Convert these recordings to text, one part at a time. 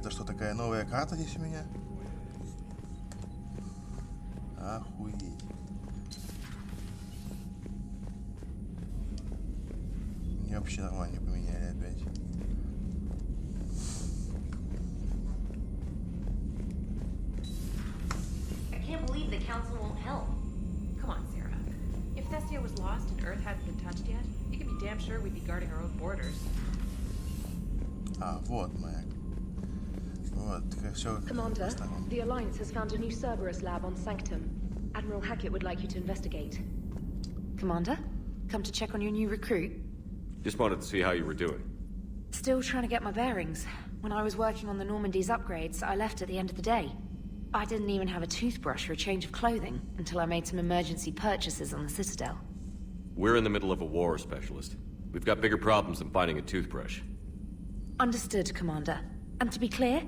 Это что, такая новая карта здесь у меня? Охуеть. Мне вообще нормально не поменяли опять. I can't believe the council won't help. Come on, Sarah. If Thestia was lost and Earth hadn't been touched yet, you can be damn sure we'd be guarding our own borders. А, вот моя. Вот, все. Commander, the Alliance has found a new Cerberus lab on Sanctum. Admiral Hackett would like you to investigate. Commander, come to check on your new recruit? Just wanted to see how you were doing. Still trying to get my bearings. When I was working on the Normandy's upgrades, I left at the end of the day. I didn't even have a toothbrush or a change of clothing until I made some emergency purchases on the Citadel. We're in the middle of a war, Specialist. We've got bigger problems than finding a toothbrush. Understood, Commander. And to be clear,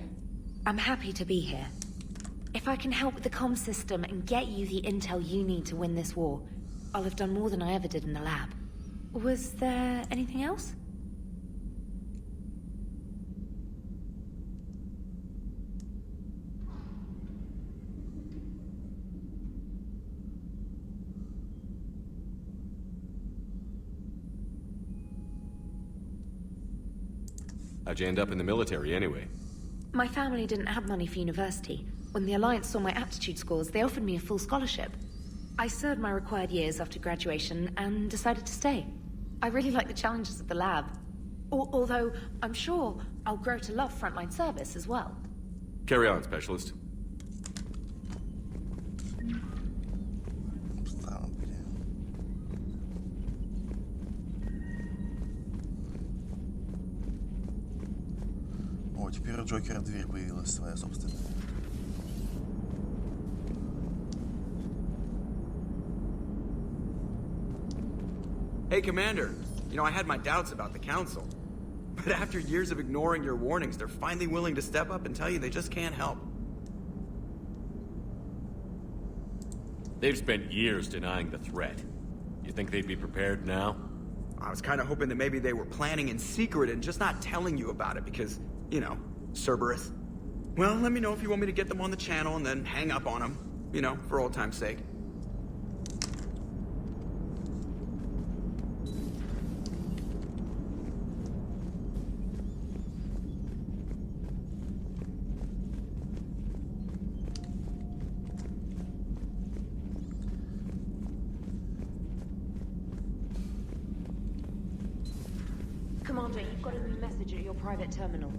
I'm happy to be here. If I can help with the comm system and get you the intel you need to win this war, I'll have done more than I ever did in the lab. Was there anything else? How'd you end up in the military, anyway? My family didn't have money for university. When the Alliance saw my aptitude scores, they offered me a full scholarship. I served my required years after graduation and decided to stay. I really like the challenges of the lab. Although, I'm sure I'll grow to love frontline service as well. Carry on, Specialist. Там, блин. О, теперь у Джокера дверь появилась своя собственная. Hey, Commander. You know, I had my doubts about the Council. But after years of ignoring your warnings, they're finally willing to step up and tell you they just can't help. They've spent years denying the threat. You think they'd be prepared now? I was kind of hoping that maybe they were planning in secret and just not telling you about it because, you know, Cerberus. Well, let me know if you want me to get them on the channel and then hang up on them. You know, for old time's sake. Commander, you've got a new message at your private terminal.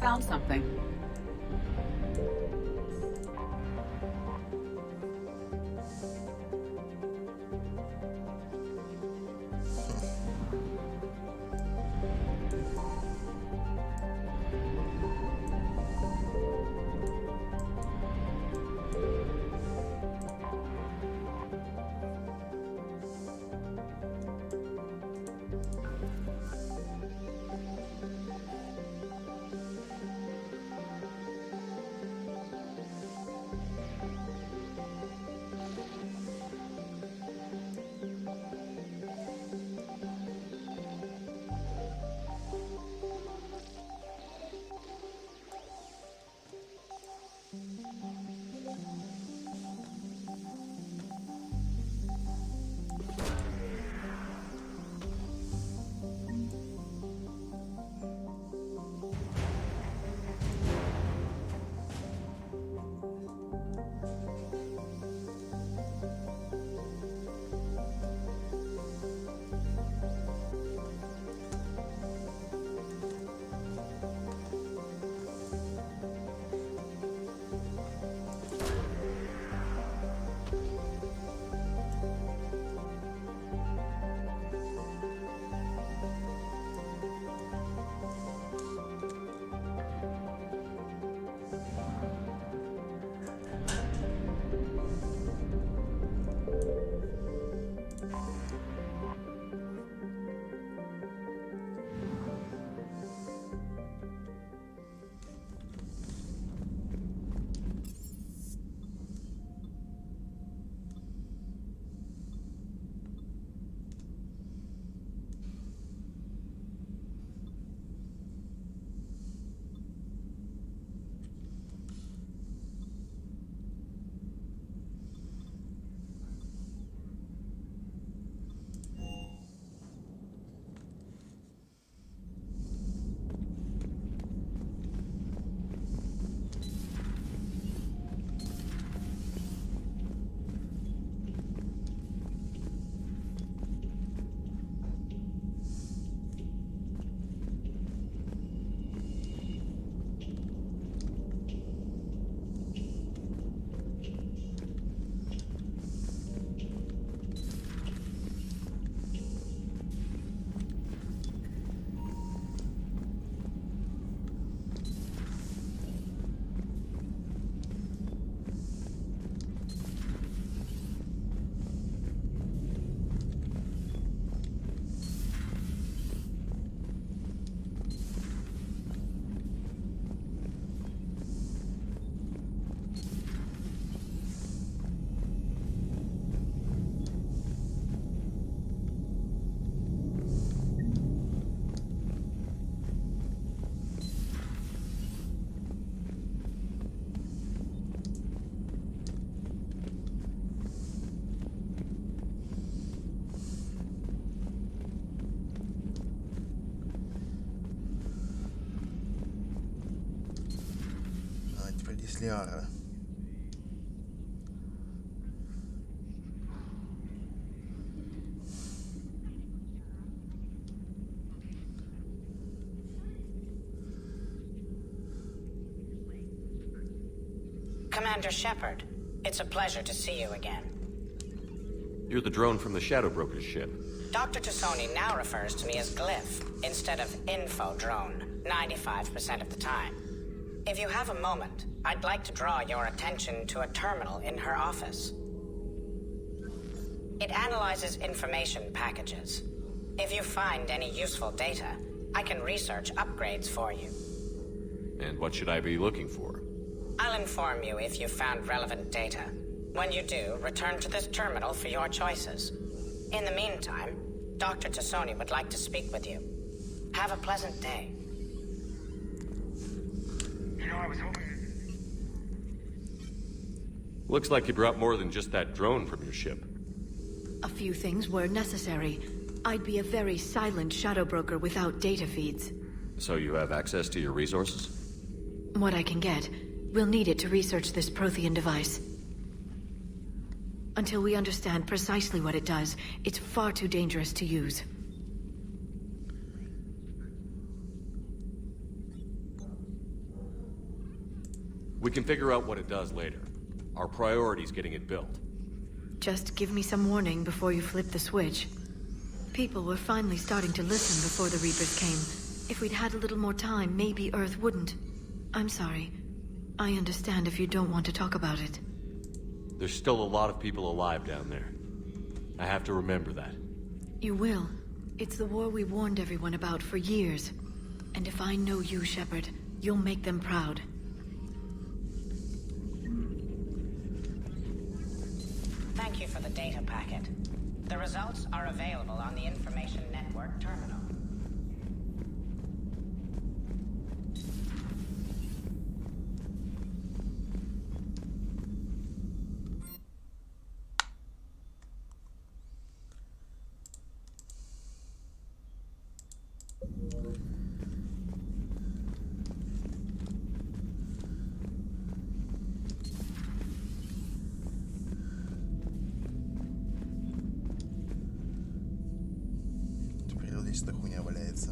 found something. Liara. Commander Shepard, it's a pleasure to see you again. You're the drone from the Shadow Broker's ship. Dr. Tassoni now refers to me as Glyph, instead of Info Drone, 95% of the time. If you have a moment, I'd like to draw your attention to a terminal in her office. It analyzes information packages. If you find any useful data, I can research upgrades for you. And what should I be looking for? I'll inform you if you've found relevant data. When you do, return to this terminal for your choices. In the meantime, Dr. Tassoni would like to speak with you. Have a pleasant day. You know, I was hoping... Looks like you brought more than just that drone from your ship. A few things were necessary. I'd be a very silent shadow broker without data feeds. So you have access to your resources? What I can get. We'll need it to research this Prothean device. Until we understand precisely what it does, it's far too dangerous to use. We can figure out what it does later. Our priority's getting it built. Just give me some warning before you flip the switch. People were finally starting to listen before the Reapers came. If we'd had a little more time, maybe Earth wouldn't. I'm sorry. I understand if you don't want to talk about it. There's still a lot of people alive down there. I have to remember that. You will. It's the war we warned everyone about for years. And if I know you, Shepard, you'll make them proud. Thank you for the data packet. The results are available on the Information Network terminal. Здесь эта хуйня валяется.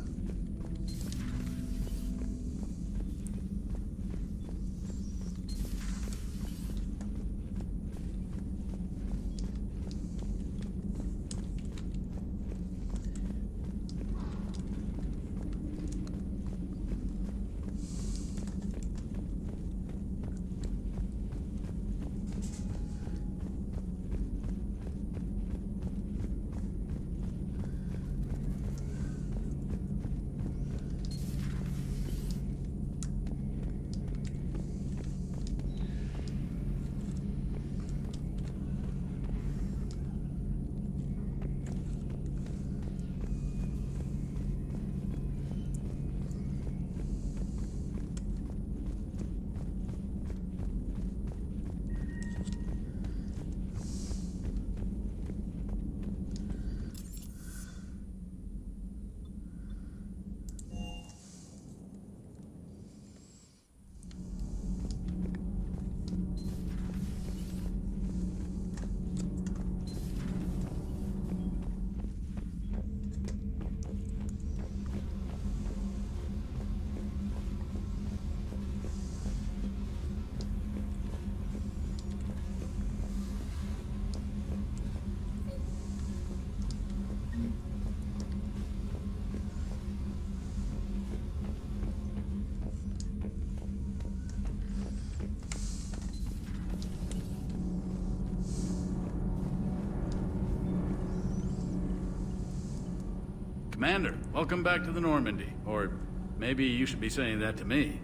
Commander, welcome back to the Normandy. Or maybe you should be saying that to me.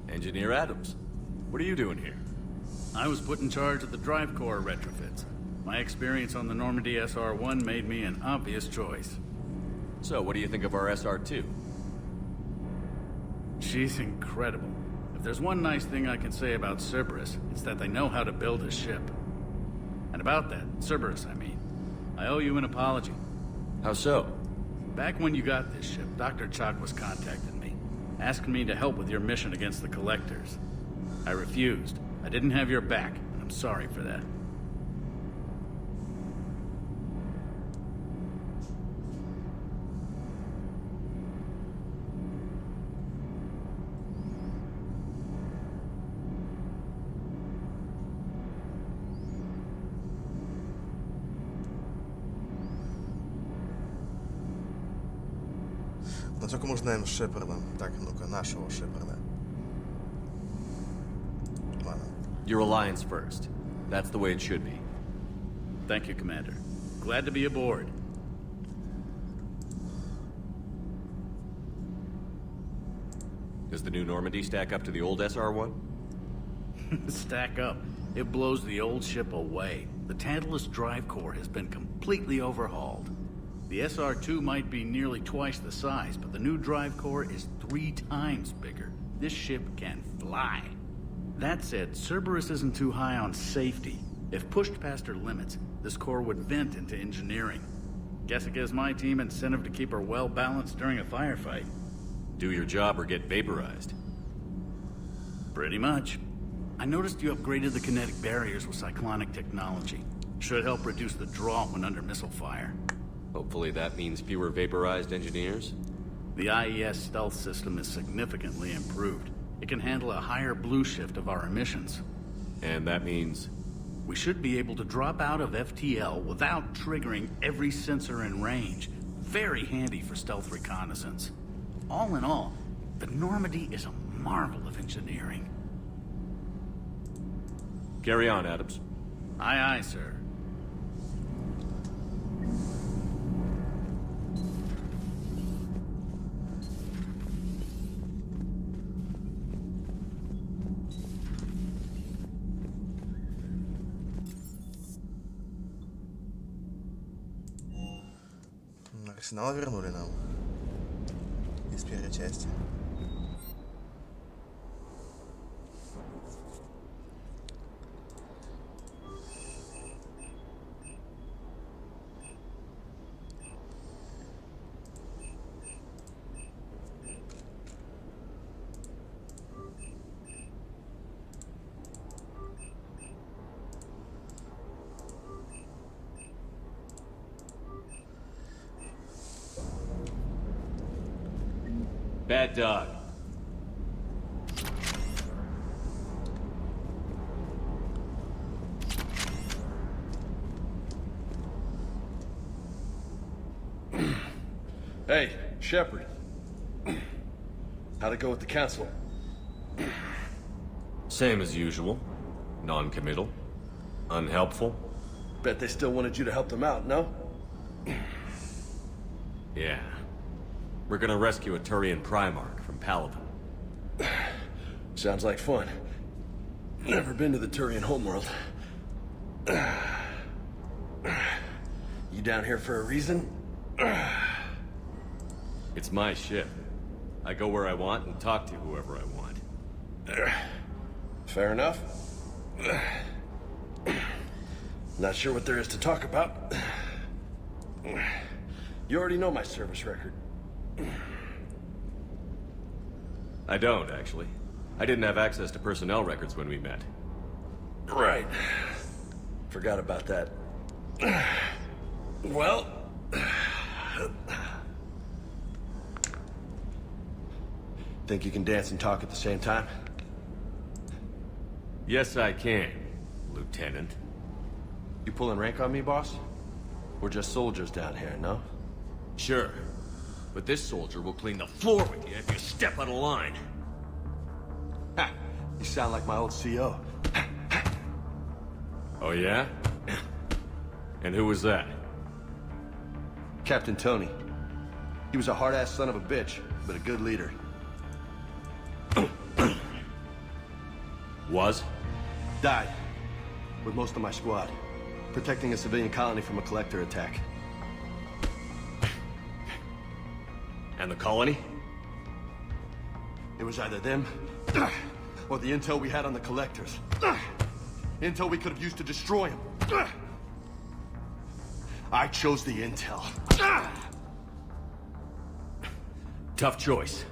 Engineer Adams, what are you doing here? I was put in charge of the drive core retrofits. My experience on the Normandy SR-1 made me an obvious choice. So, what do you think of our SR-2? She's incredible. If there's one nice thing I can say about Cerberus, it's that they know how to build a ship. And about that, Cerberus, I mean, I owe you an apology. How so? Back when you got this ship, Dr. Chalk was contacting me, asking me to help with your mission against the Collectors. I refused. I didn't have your back, and I'm sorry for that. Насколько мы знаем Шепарда? Так, ну-ка, нашего Шепарда. Ладно. Your alliance first. That's the way it should be. Thank you, Commander. Glad to be aboard. Does the new Normandy stack up to the old SR-1? Stack up. It blows the old ship away. The Tantalus drive core has been completely overhauled. The SR-2 might be nearly twice the size, but the new drive core is 3 times bigger. This ship can fly. That said, Cerberus isn't too high on safety. If pushed past her limits, this core would vent into engineering. Guess it gives my team incentive to keep her well balanced during a firefight. Do your job or get vaporized. Pretty much. I noticed you upgraded the kinetic barriers with cyclonic technology. Should help reduce the draw when under missile fire. Hopefully that means fewer vaporized engineers? The IES stealth system is significantly improved. It can handle a higher blue shift of our emissions. And that means... We should be able to drop out of FTL without triggering every sensor in range. Very handy for stealth reconnaissance. All in all, the Normandy is a marvel of engineering. Carry on, Adams. Aye, aye, sir. Арсенал вернули нам. Из первой части. Bad dog. Hey, Shepard. How'd it go with the council? Same as usual. Non-committal. Unhelpful. Bet they still wanted you to help them out, no? Yeah. We're gonna rescue a Turian Primarch from Palaven. Sounds like fun. Never been to the Turian homeworld. You down here for a reason? It's my ship. I go where I want and talk to whoever I want. Fair enough. Not sure what there is to talk about. You already know my service record. I don't, actually. I didn't have access to personnel records when we met. Right. Forgot about that. Well... Think you can dance and talk at the same time? Yes, I can, Lieutenant. You pulling rank on me, boss? We're just soldiers down here, no? Sure. But this soldier will clean the floor with you if you step out of line. Ha! You sound like my old CO. Oh, yeah? And who was that? Captain Tony. He was a hard-ass son of a bitch, but a good leader. Was? Died. With most of my squad. Protecting a civilian colony from a collector attack. And the colony? It was either them, or the intel we had on the collectors. Intel we could have used to destroy them. I chose the intel. Tough choice.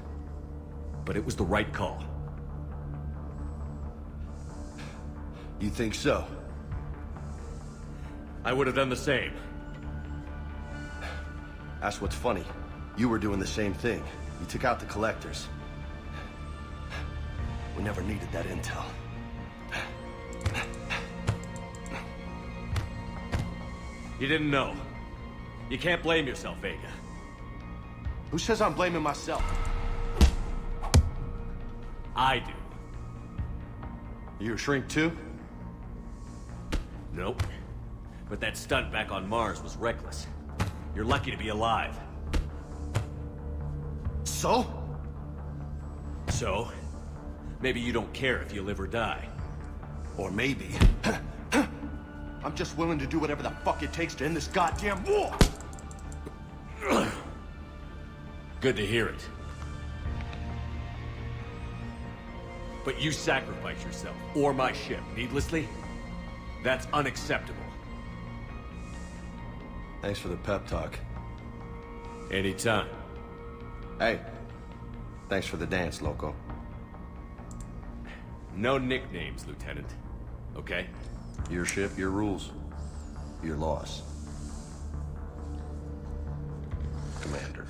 But it was the right call. You think so? I would have done the same. That's what's funny. You were doing the same thing. You took out the collectors. We never needed that intel. You didn't know. You can't blame yourself, Vega. Who says I'm blaming myself? I do. You a shrink too? Nope. But that stunt back on Mars was reckless. You're lucky to be alive. So? So, maybe you don't care if you live or die. Or maybe... I'm just willing to do whatever the fuck it takes to end this goddamn war! Good to hear it. But you sacrifice yourself, or my ship, needlessly? That's unacceptable. Thanks for the pep talk. Anytime. Hey, thanks for the dance, Loco. No nicknames, Lieutenant. Okay? Your ship, your rules. Your loss. Commander.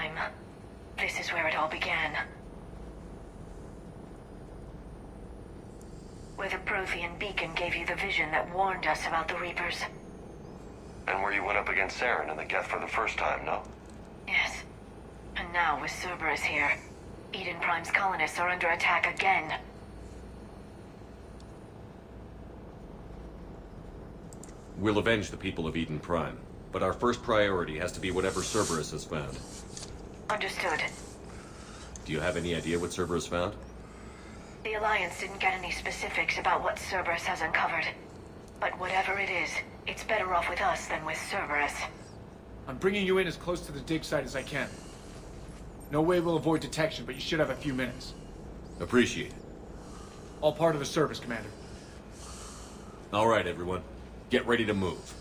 Prime. This is where it all began. Where the Prothean beacon gave you the vision that warned us about the Reapers. And where you went up against Saren and the Geth for the first time, no? Yes. And now with Cerberus here, Eden Prime's colonists are under attack again. We'll avenge the people of Eden Prime, but our first priority has to be whatever Cerberus has found. Understood. Do you have any idea what Cerberus found? The Alliance didn't get any specifics about what Cerberus has uncovered. But whatever it is, it's better off with us than with Cerberus. I'm bringing you in as close to the dig site as I can. No way we'll avoid detection, but you should have a few minutes. Appreciate it. All part of the service, Commander. All right, everyone. Get ready to move.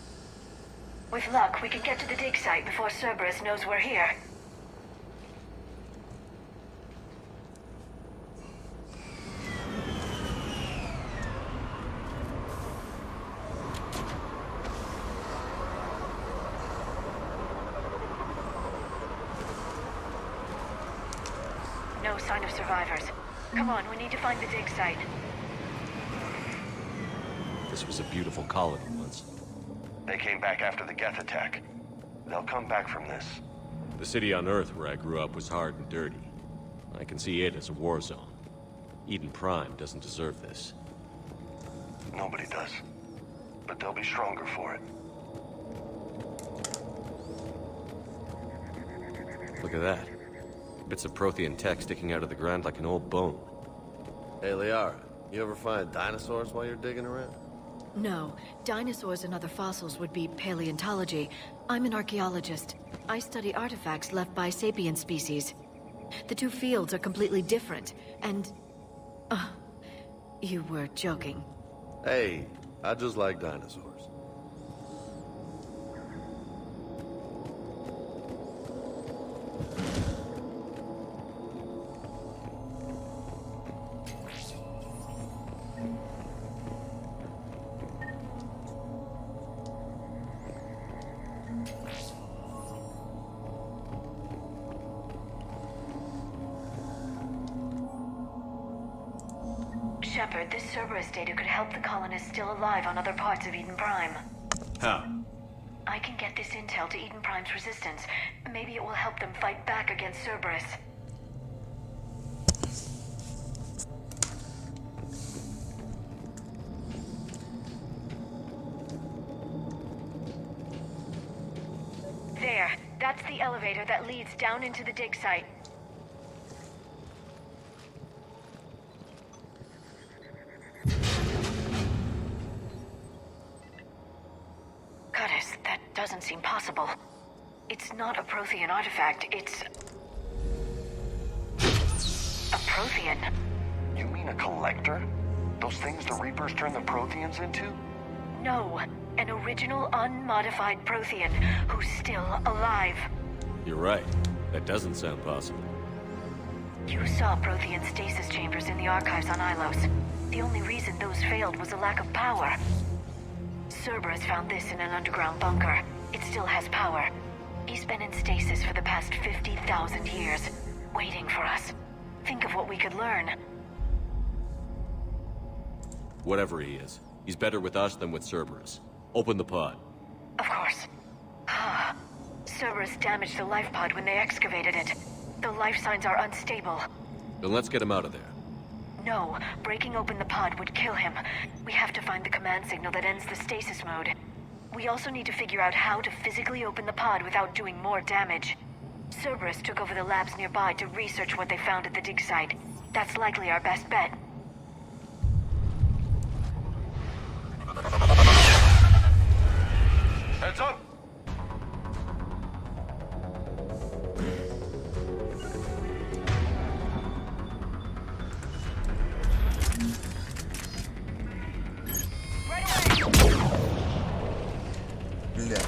With luck, we can get to the dig site before Cerberus knows we're here. No sign of survivors. Come on, we need to find the dig site. This was a beautiful colony once. They came back after the Geth attack. They'll come back from this. The city on Earth where I grew up was hard and dirty. I can see it as a war zone. Eden Prime doesn't deserve this. Nobody does. But they'll be stronger for it. Look at that. Bits of Prothean tech sticking out of the ground like an old bone. Hey, Liara, you ever find dinosaurs while you're digging around? No. Dinosaurs and other fossils would be paleontology. I'm an archaeologist. I study artifacts left by sapient species. The two fields are completely different, and... you were joking. Hey, I just like dinosaurs. Shepard, this Cerberus data could help the colonists still alive on other parts of Eden Prime. How? I can get this intel to Eden Prime's resistance. Maybe it will help them fight back against Cerberus. There. That's the elevator that leads down into the dig site. Curtis, that doesn't seem possible. It's not a Prothean artifact, it's... a Prothean. You mean a collector? Those things the Reapers turn the Protheans into? No, an original unmodified Prothean who's still alive. You're right. That doesn't sound possible. You saw Prothean stasis chambers in the archives on Ilos. The only reason those failed was a lack of power. Cerberus found this in an underground bunker. It still has power. He's been in stasis for the past 50,000 years, waiting for us. Think of what we could learn. Whatever he is, he's better with us than with Cerberus. Open the pod. Of course. Cerberus damaged the life pod when they excavated it. The life signs are unstable. Then let's get him out of there. No, breaking open the pod would kill him. We have to find the command signal that ends the stasis mode. We also need to figure out how to physically open the pod without doing more damage. Cerberus took over the labs nearby to research what they found at the dig site. That's likely our best bet. Heads up! Бля.